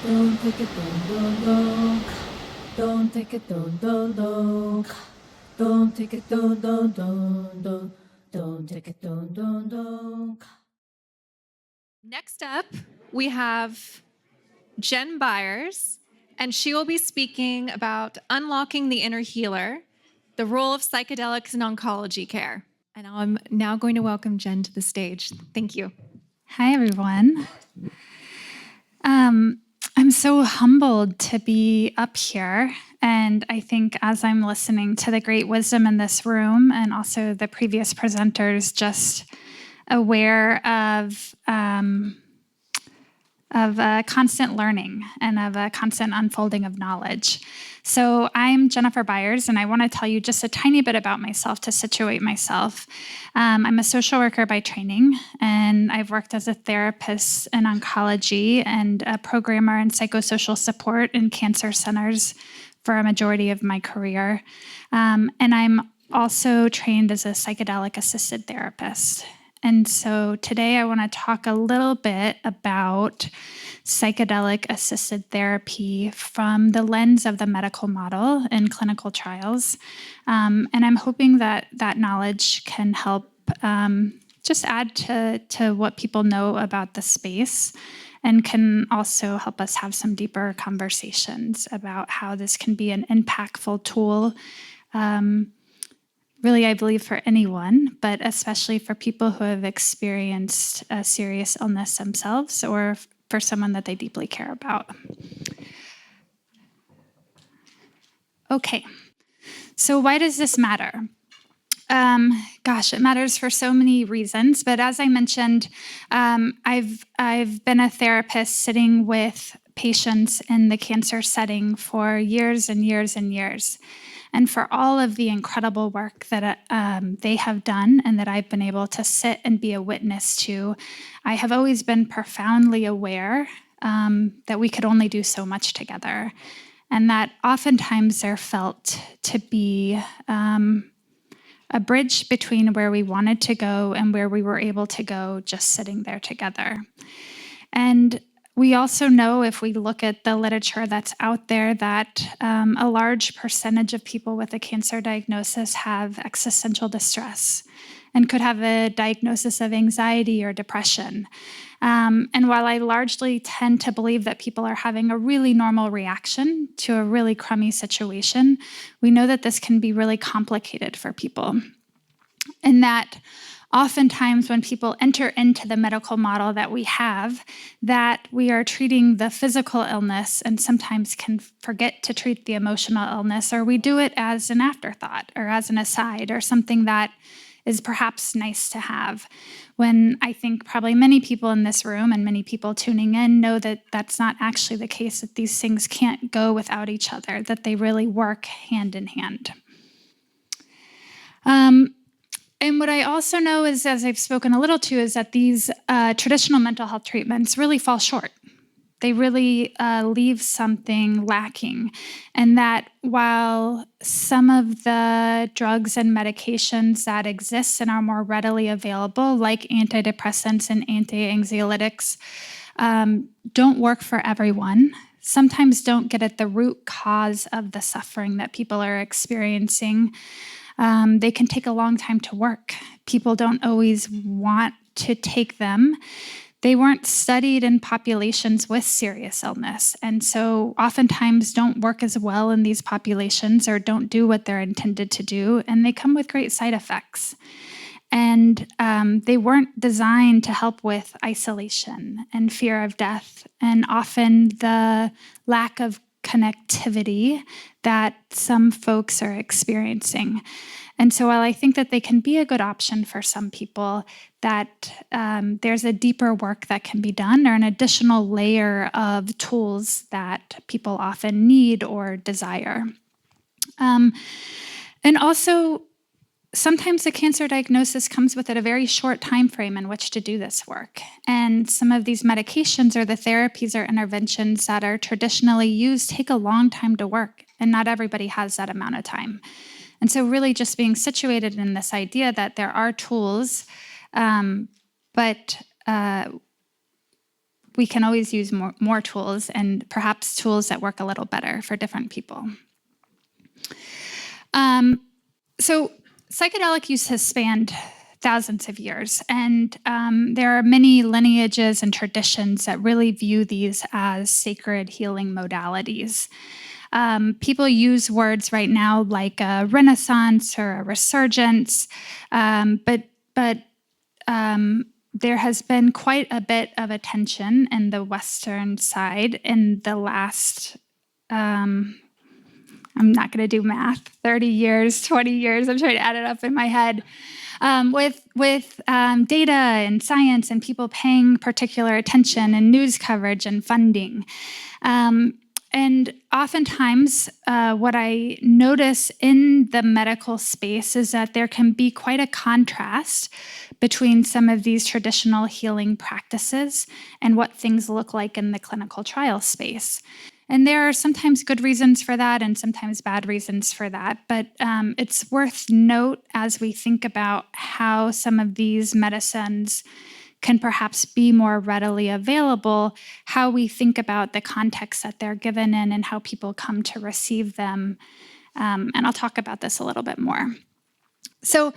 Don't take it, don't. Don't take it, don't. Don't take it, don't. Don't take it, don't. Next up, we have Jen Bires, and she will be speaking about unlocking the inner healer, the role of psychedelics in oncology care. And I'm now going to welcome Jen to the stage. Thank you. Hi, everyone. I'm so humbled to be up here. And I think as I'm listening to the great wisdom in this room and also the previous presenters, just aware of constant learning and of a constant unfolding of knowledge. So I'm Jennifer Bires, and I want to tell you just a tiny bit about myself to situate myself. I'm a social worker by training, and I've worked as a therapist in oncology and a programmer in psychosocial support in cancer centers for a majority of my career. And I'm also trained as a psychedelic-assisted therapist. And so today I want to talk a little bit about psychedelic-assisted therapy from the lens of the medical model in clinical trials. And I'm hoping that that knowledge can help just add to what people know about the space and can also help us have some deeper conversations about how this can be an impactful tool really, I believe for anyone, but especially for people who have experienced a serious illness themselves or for someone that they deeply care about. Okay, so why does this matter? It matters for so many reasons, but as I mentioned, I've been a therapist sitting with patients in the cancer setting for years and years and years. And for all of the incredible work that they have done and that I've been able to sit and be a witness to, I have always been profoundly aware that we could only do so much together. And that oftentimes they're felt to be a bridge between where we wanted to go and where we were able to go just sitting there together. And we also know, if we look at the literature that's out there, that a large percentage of people with a cancer diagnosis have existential distress and could have a diagnosis of anxiety or depression. And while I largely tend to believe that people are having a really normal reaction to a really crummy situation, we know that this can be really complicated for people. And that oftentimes when people enter into the medical model that we have, that we are treating the physical illness and sometimes can forget to treat the emotional illness, or we do it as an afterthought or as an aside or something that is perhaps nice to have, when I think probably many people in this room and many people tuning in know that that's not actually the case, that these things can't go without each other, that they really work hand in hand. And what I also know is, as I've spoken a little to, is that these traditional mental health treatments really fall short. They really leave something lacking. And that while some of the drugs and medications that exist and are more readily available, like antidepressants and anti-anxiolytics, don't work for everyone, sometimes don't get at the root cause of the suffering that people are experiencing. They can take a long time to work. People don't always want to take them. They weren't studied in populations with serious illness, and so oftentimes don't work as well in these populations or don't do what they're intended to do, and they come with great side effects. And they weren't designed to help with isolation and fear of death, and often the lack of connectivity that some folks are experiencing. And so while I think that they can be a good option for some people, that there's a deeper work that can be done, or an additional layer of tools that people often need or desire. And also, sometimes the cancer diagnosis comes with a very short time frame in which to do this work. And some of these medications or the therapies or interventions that are traditionally used take a long time to work, and not everybody has that amount of time. And so really just being situated in this idea that there are tools, but we can always use more tools, and perhaps tools that work a little better for different people. So psychedelic use has spanned thousands of years, and there are many lineages and traditions that really view these as sacred healing modalities. People use words right now like a renaissance or a resurgence, but there has been quite a bit of attention in the Western side in the last, I'm not going to do math, 30 years, 20 years, I'm trying to add it up in my head, with data and science and people paying particular attention and news coverage and funding. And oftentimes, what I notice in the medical space is that there can be quite a contrast between some of these traditional healing practices and what things look like in the clinical trial space. And there are sometimes good reasons for that and sometimes bad reasons for that. But it's worth note as we think about how some of these medicines can perhaps be more readily available, how we think about the context that they're given in and how people come to receive them. And I'll talk about this a little bit more. So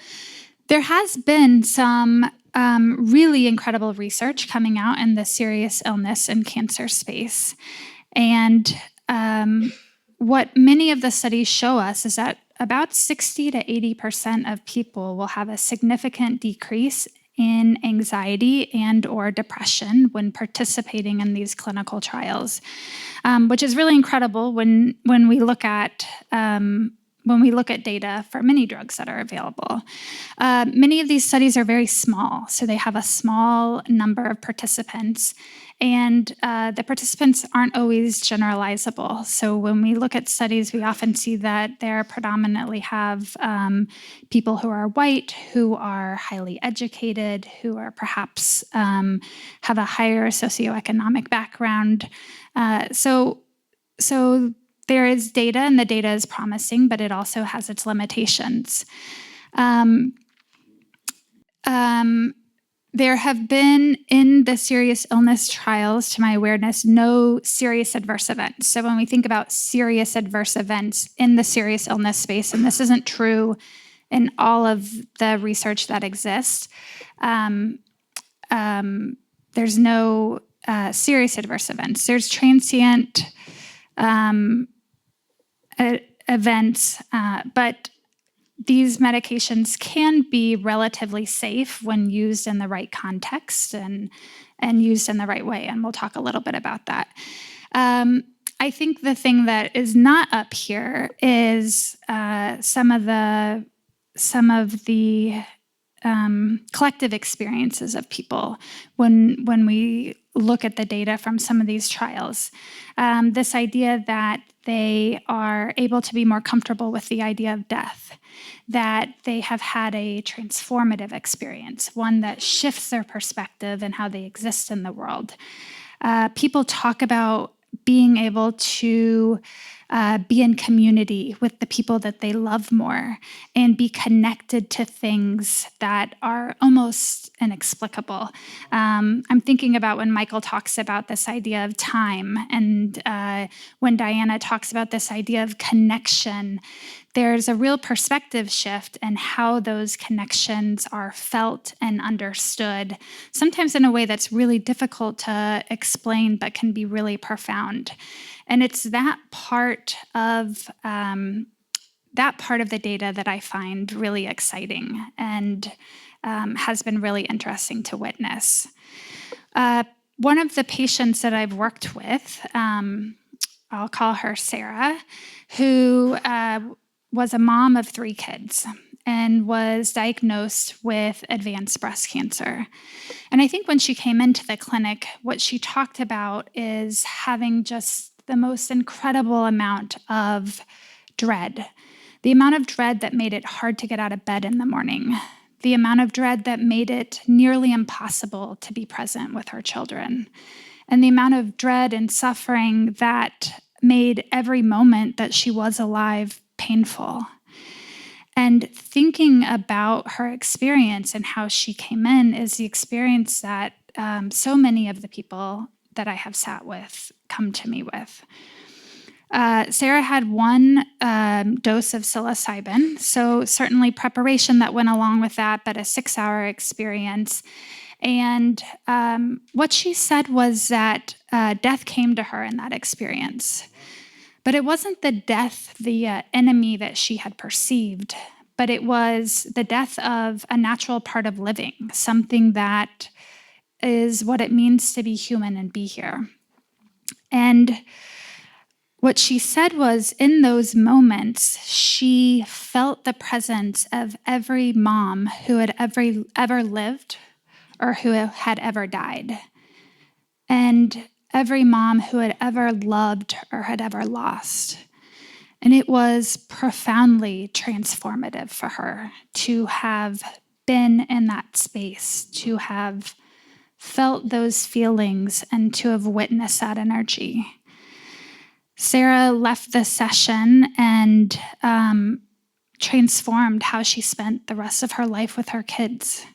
there has been some really incredible research coming out in the serious illness and cancer space. And what many of the studies show us is that about 60 to 80% of people will have a significant decrease in anxiety and or depression when participating in these clinical trials, which is really incredible when we look at data for many drugs that are available. Many of these studies are very small, so they have a small number of participants, and the participants aren't always generalizable. So when we look at studies, we often see that they predominantly have people who are white, who are highly educated, who are perhaps have a higher socioeconomic background. So there is data, and the data is promising, but it also has its limitations. There have been, in the serious illness trials, to my awareness, no serious adverse events. So when we think about serious adverse events in the serious illness space, and this isn't true in all of the research that exists, there's no serious adverse events. There's transient events, but these medications can be relatively safe when used in the right context and used in the right way, and we'll talk a little bit about that. I think the thing that is not up here is some of the collective experiences of people when we look at the data from some of these trials. This idea that they are able to be more comfortable with the idea of death, that they have had a transformative experience, one that shifts their perspective and how they exist in the world. People talk about being able to be in community with the people that they love more and be connected to things that are almost inexplicable. I'm thinking about when Michael talks about this idea of time, and when Diana talks about this idea of connection. There's a real perspective shift in how those connections are felt and understood, sometimes in a way that's really difficult to explain, but can be really profound. And it's that part of the data that I find really exciting and has been really interesting to witness. One of the patients that I've worked with, I'll call her Sarah, who was a mom of 3 kids and was diagnosed with advanced breast cancer. And I think when she came into the clinic, what she talked about is having just the most incredible amount of dread. The amount of dread that made it hard to get out of bed in the morning. The amount of dread that made it nearly impossible to be present with her children. And the amount of dread and suffering that made every moment that she was alive painful. And thinking about her experience and how she came in is the experience that so many of the people that I have sat with come to me with. Sarah had one dose of psilocybin, so certainly preparation that went along with that, but a 6-hour experience. And what she said was that death came to her in that experience. But it wasn't the death, the enemy that she had perceived, but it was the death of a natural part of living, something that is what it means to be human and be here. And what she said was, in those moments, she felt the presence of every mom who had ever lived or who had ever died, and every mom who had ever loved or had ever lost. And it was profoundly transformative for her to have been in that space, to have felt those feelings, and to have witnessed that energy. Sarah left the session and transformed how she spent the rest of her life with her kids.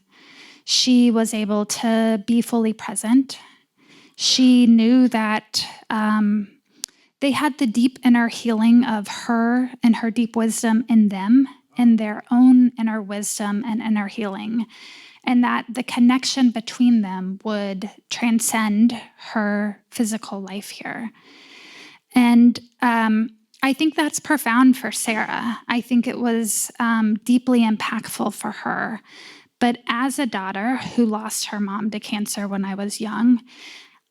She was able to be fully present. She knew that they had the deep inner healing of her and her deep wisdom in them, in their own inner wisdom and inner healing, and that the connection between them would transcend her physical life here. And I think that's profound for Sarah. I think it was deeply impactful for her. But as a daughter who lost her mom to cancer when I was young,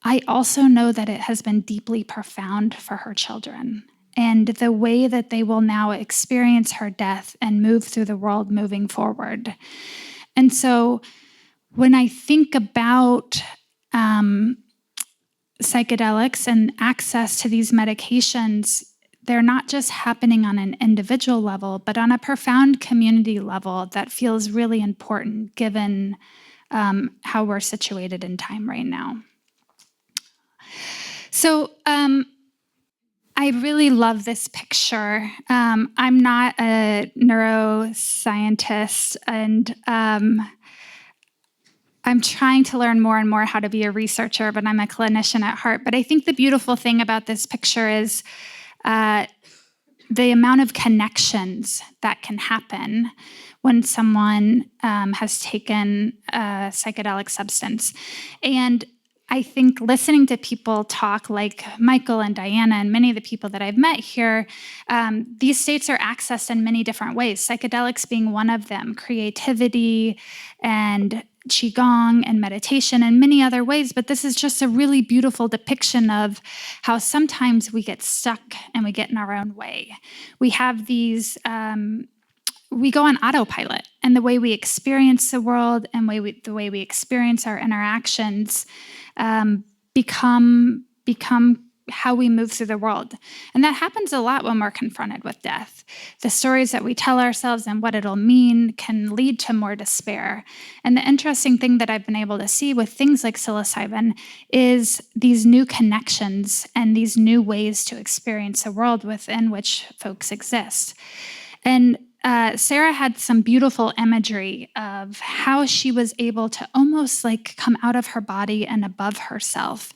I also know that it has been deeply profound for her children, and the way that they will now experience her death and move through the world moving forward. And so when I think about psychedelics and access to these medications, they're not just happening on an individual level, but on a profound community level that feels really important given how we're situated in time right now. So I really love this picture. I'm not a neuroscientist, and I'm trying to learn more and more how to be a researcher, but I'm a clinician at heart. But I think the beautiful thing about this picture is the amount of connections that can happen when someone has taken a psychedelic substance. And I think listening to people talk like Michael and Diana and many of the people that I've met here, these states are accessed in many different ways, psychedelics being one of them, creativity and Qigong and meditation and many other ways. But this is just a really beautiful depiction of how sometimes we get stuck and we get in our own way. We have these we go on autopilot, and the way we experience the world and the way we experience our interactions become how we move through the world. And that happens a lot when we're confronted with death. The stories that we tell ourselves and what it'll mean can lead to more despair. And the interesting thing that I've been able to see with things like psilocybin is these new connections and these new ways to experience the world within which folks exist. And Sarah had some beautiful imagery of how she was able to almost like come out of her body and above herself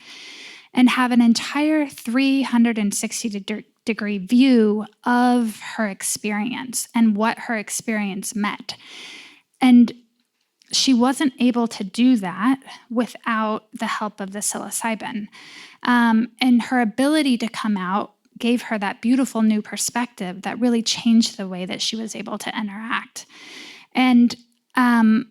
and have an entire 360-degree view of her experience and what her experience meant. And she wasn't able to do that without the help of the psilocybin. And her ability to come out gave her that beautiful new perspective that really changed the way that she was able to interact. And I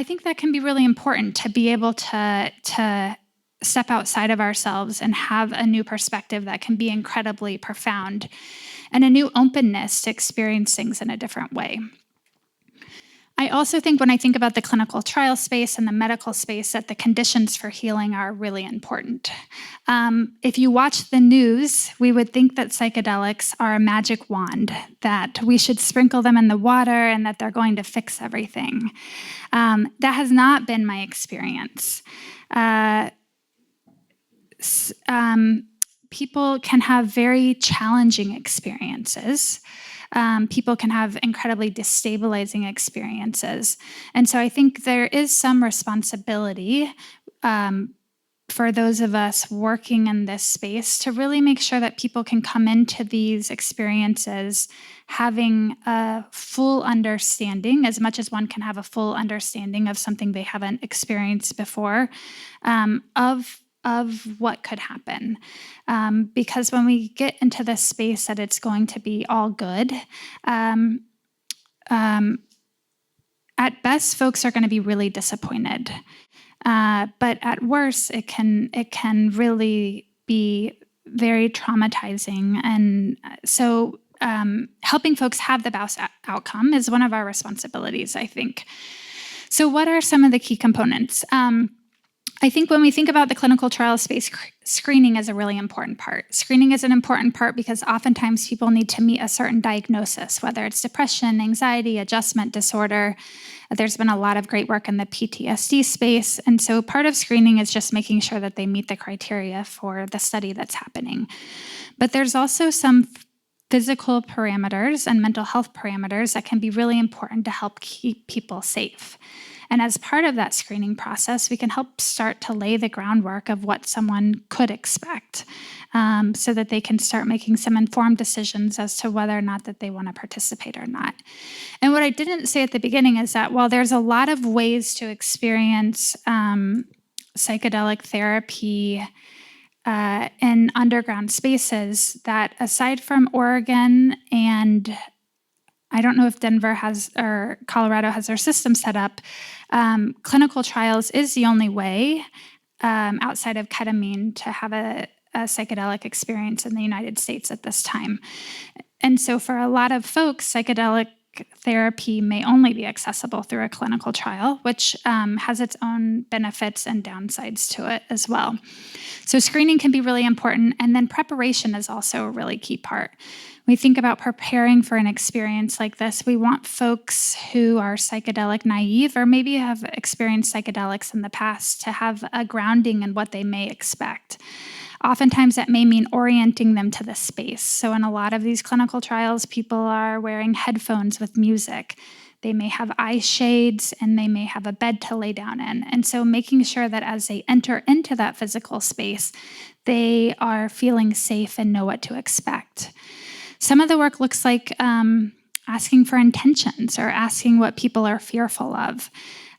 think that can be really important to be able to step outside of ourselves and have a new perspective that can be incredibly profound and a new openness to experience things in a different way. I also think when I think about the clinical trial space and the medical space that the conditions for healing are really important. If you watch the news, we would think that psychedelics are a magic wand, that we should sprinkle them in the water and that they're going to fix everything. That has not been my experience. People can have very challenging experiences. People can have incredibly destabilizing experiences. And so I think there is some responsibility for those of us working in this space to really make sure that people can come into these experiences having a full understanding, as much as one can have a full understanding of something they haven't experienced before, of what could happen. Because when we get into this space that it's going to be all good, at best, folks are going to be really disappointed. But at worst, it can really be very traumatizing. And so helping folks have the best outcome is one of our responsibilities, I think. So what are some of the key components? I think when we think about the clinical trial space, screening is a really important part. Screening is an important part because oftentimes people need to meet a certain diagnosis, whether it's depression, anxiety, adjustment disorder. There's been a lot of great work in the PTSD space. And so part of screening is just making sure that they meet the criteria for the study that's happening. But there's also some physical parameters and mental health parameters that can be really important to help keep people safe. And as part of that screening process, we can help start to lay the groundwork of what someone could expect so that they can start making some informed decisions as to whether or not that they want to participate or not. And what I didn't say at the beginning is that while there's a lot of ways to experience psychedelic therapy in underground spaces, that aside from Oregon and I don't know if Denver has or Colorado has their system set up. Clinical trials is the only way outside of ketamine to have a psychedelic experience in the United States at this time. And so for a lot of folks, psychedelic therapy may only be accessible through a clinical trial, which has its own benefits and downsides to it as well. So screening can be really important, and then preparation is also a really key part. We think about preparing for an experience like this. We want folks who are psychedelic naive or maybe have experienced psychedelics in the past to have a grounding in what they may expect. Oftentimes that may mean orienting them to the space. So in a lot of these clinical trials, people are wearing headphones with music. They may have eye shades and they may have a bed to lay down in. And so making sure that as they enter into that physical space, they are feeling safe and know what to expect. Some of the work looks like asking for intentions or asking what people are fearful of.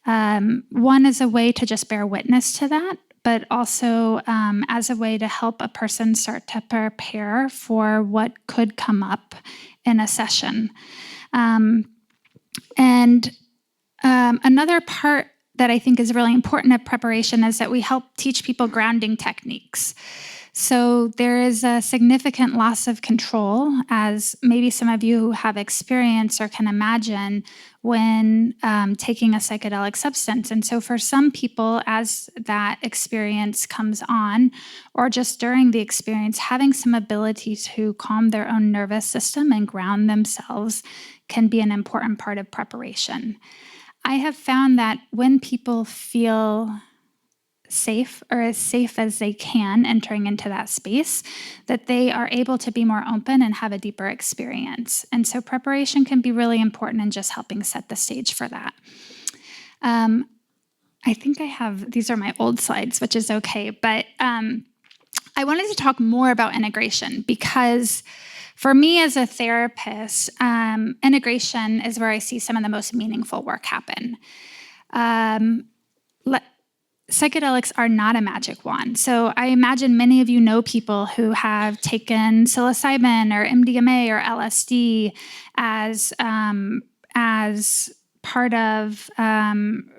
One is a way to just bear witness to that, but also as a way to help a person start to prepare for what could come up in a session. Another part that I think is really important at preparation is that we help teach people grounding techniques. So there is a significant loss of control, as maybe some of you have experienced or can imagine when taking a psychedelic substance. And so for some people, as that experience comes on, or just during the experience, having some ability to calm their own nervous system and ground themselves can be an important part of preparation. I have found that when people feel safe or as safe as they can entering into that space, that they are able to be more open and have a deeper experience. And so preparation can be really important in just helping set the stage for that. I think these are my old slides, which is okay, but I wanted to talk more about integration because for me as a therapist, integration is where I see some of the most meaningful work happen. Psychedelics are not a magic wand. So I imagine many of you know people who have taken psilocybin or MDMA or LSD as part of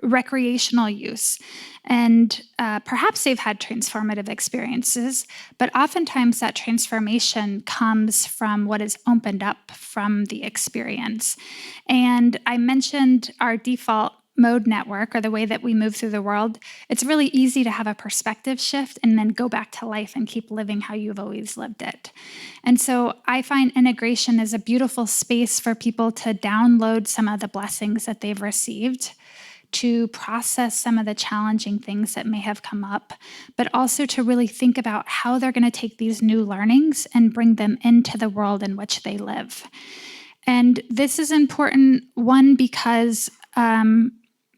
recreational use. And perhaps they've had transformative experiences, but oftentimes that transformation comes from what is opened up from the experience. And I mentioned our default mode network, or the way that we move through the world. It's really easy to have a perspective shift and then go back to life and keep living how you've always lived it. And so I find integration is a beautiful space for people to download some of the blessings that they've received, to process some of the challenging things that may have come up, but also to really think about how they're going to take these new learnings and bring them into the world in which they live. And this is important, one, because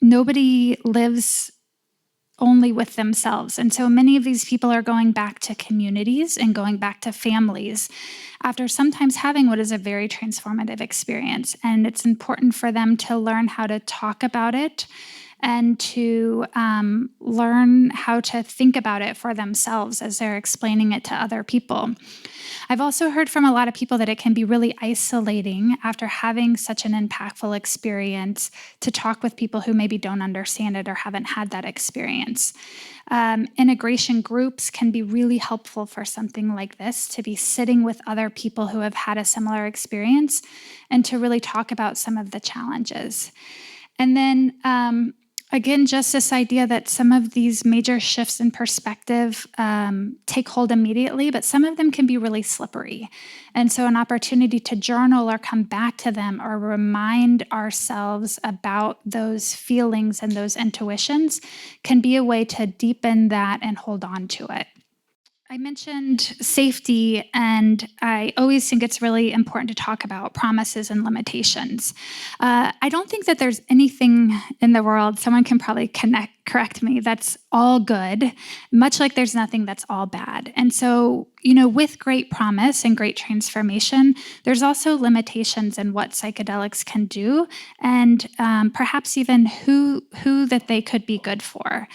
nobody lives only with themselves. And so many of these people are going back to communities and going back to families after sometimes having what is a very transformative experience. And it's important for them to learn how to talk about it and to learn how to think about it for themselves as they're explaining it to other people. I've also heard from a lot of people that it can be really isolating after having such an impactful experience to talk with people who maybe don't understand it or haven't had that experience. Integration groups can be really helpful for something like this, to be sitting with other people who have had a similar experience and to really talk about some of the challenges. And then again, just this idea that some of these major shifts in perspective take hold immediately, but some of them can be really slippery. And so an opportunity to journal or come back to them or remind ourselves about those feelings and those intuitions can be a way to deepen that and hold on to it. I mentioned safety, and I always think it's really important to talk about promises and limitations. I don't think that there's anything in the world, someone can probably correct me, that's all good, much like there's nothing that's all bad. And so, with great promise and great transformation, there's also limitations in what psychedelics can do, and perhaps even who that they could be good for.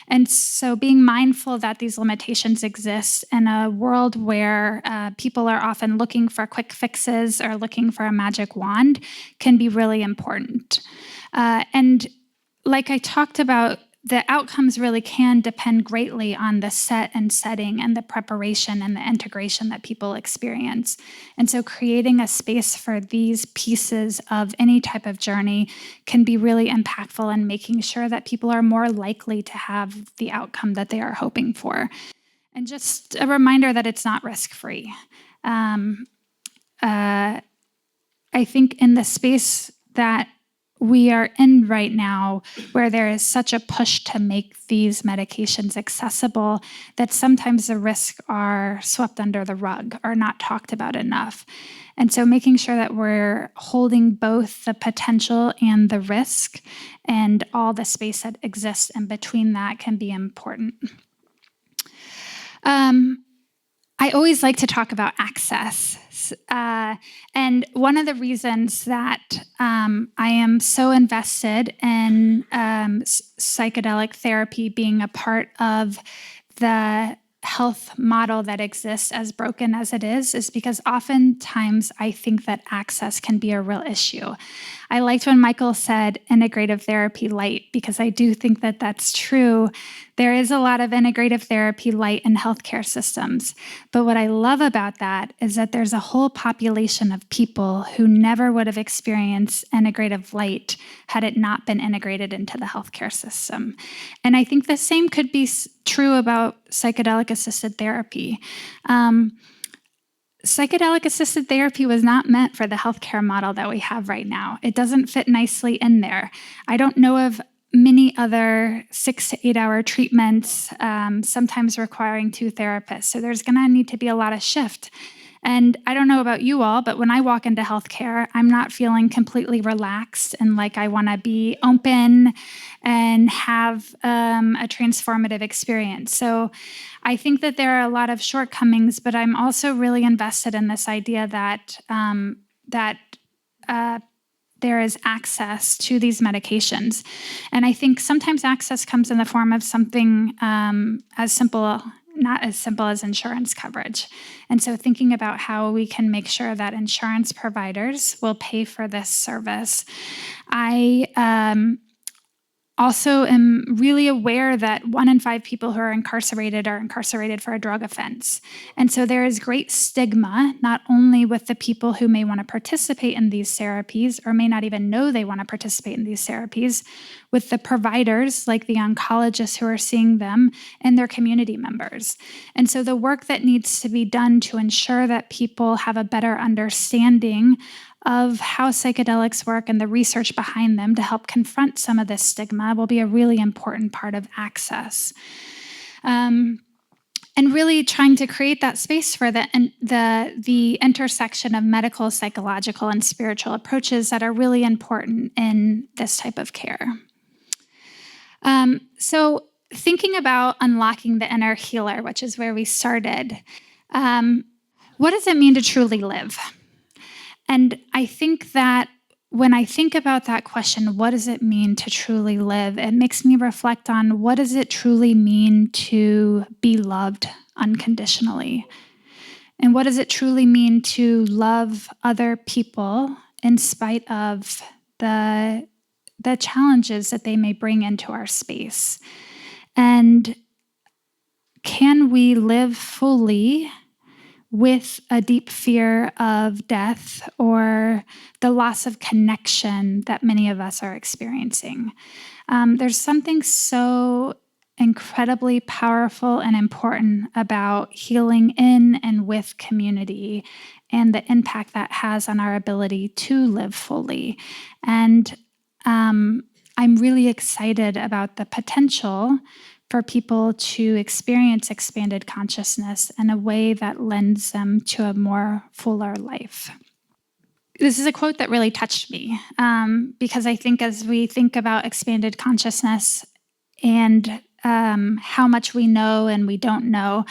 And so being mindful that these limitations exist in a world where people are often looking for quick fixes or looking for a magic wand can be really important. And like I talked about, the outcomes really can depend greatly on the set and setting and the preparation and the integration that people experience. And so creating a space for these pieces of any type of journey can be really impactful in making sure that people are more likely to have the outcome that they are hoping for. And just a reminder that it's not risk-free. I think in the space that we are in right now, where there is such a push to make these medications accessible, that sometimes the risks are swept under the rug or not talked about enough. And so making sure that we're holding both the potential and the risk and all the space that exists in between that can be important. I always like to talk about access. And one of the reasons that I am so invested in psychedelic therapy being a part of the health model that exists, as broken as it is because oftentimes I think that access can be a real issue. I liked when Michael said integrative therapy light, because I do think that that's true. There is a lot of integrative therapy light in healthcare systems. But what I love about that is that there's a whole population of people who never would have experienced integrative light had it not been integrated into the healthcare system. And I think the same could be true about psychedelic-assisted therapy. Psychedelic-assisted therapy was not meant for the healthcare model that we have right now. It doesn't fit nicely in there. I don't know of many other 6 to 8 hour treatments, sometimes requiring 2 therapists. So there's going to need to be a lot of shift. And I don't know about you all, but when I walk into healthcare, I'm not feeling completely relaxed and like I want to be open and have a transformative experience. So I think that there are a lot of shortcomings, but I'm also really invested in this idea that there is access to these medications. And I think sometimes access comes in the form of something not as simple as insurance coverage. And so thinking about how we can make sure that insurance providers will pay for this service. I also am really aware that 1 in 5 people who are incarcerated for a drug offense. And so there is great stigma, not only with the people who may want to participate in these therapies or may not even know they want to participate in these therapies, with the providers like the oncologists who are seeing them and their community members. And so the work that needs to be done to ensure that people have a better understanding of how psychedelics work and the research behind them to help confront some of this stigma will be a really important part of access. And really trying to create that space for the intersection of medical, psychological, and spiritual approaches that are really important in this type of care. So thinking about unlocking the inner healer, which is where we started, what does it mean to truly live? And I think that when I think about that question, what does it mean to truly live? It makes me reflect on what does it truly mean to be loved unconditionally? And what does it truly mean to love other people in spite of the challenges that they may bring into our space? And can we live fully with a deep fear of death or the loss of connection that many of us are experiencing? There's something so incredibly powerful and important about healing in and with community and the impact that has on our ability to live fully. And I'm really excited about the potential for people to experience expanded consciousness in a way that lends them to a more fuller life. This is a quote that really touched me because I think as we think about expanded consciousness and how much we know and we don't know,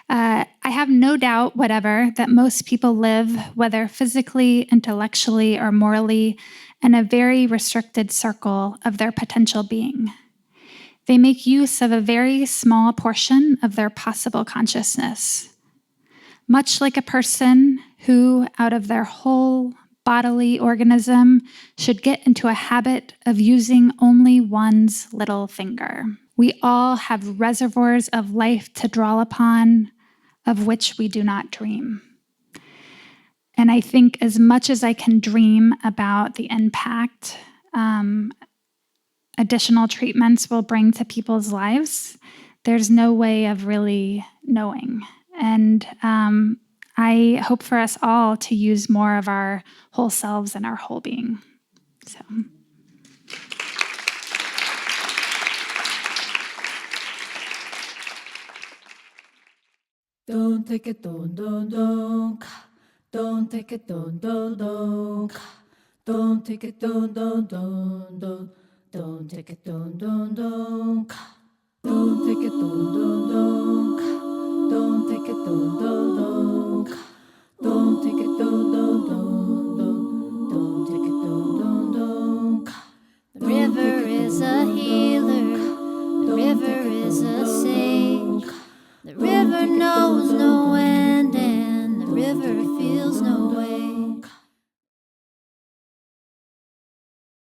I have no doubt whatever that most people live, whether physically, intellectually, or morally, in a very restricted circle of their potential being. They make use of a very small portion of their possible consciousness, much like a person who, out of their whole bodily organism, should get into a habit of using only one's little finger. We all have reservoirs of life to draw upon, of which we do not dream. And I think as much as I can dream about the impact additional treatments will bring to people's lives, there's no way of really knowing. And I hope for us all to use more of our whole selves and our whole being. So. Don't take it, don't. Don't take it, don't. Don't take it, don't. Don't take it, don't. Don't take it, don't. Don't take it, don't. Don't take it, don't. Don't take it, don't. The river is a healer. The river is a sage. The river knows no end, and the river feels no way.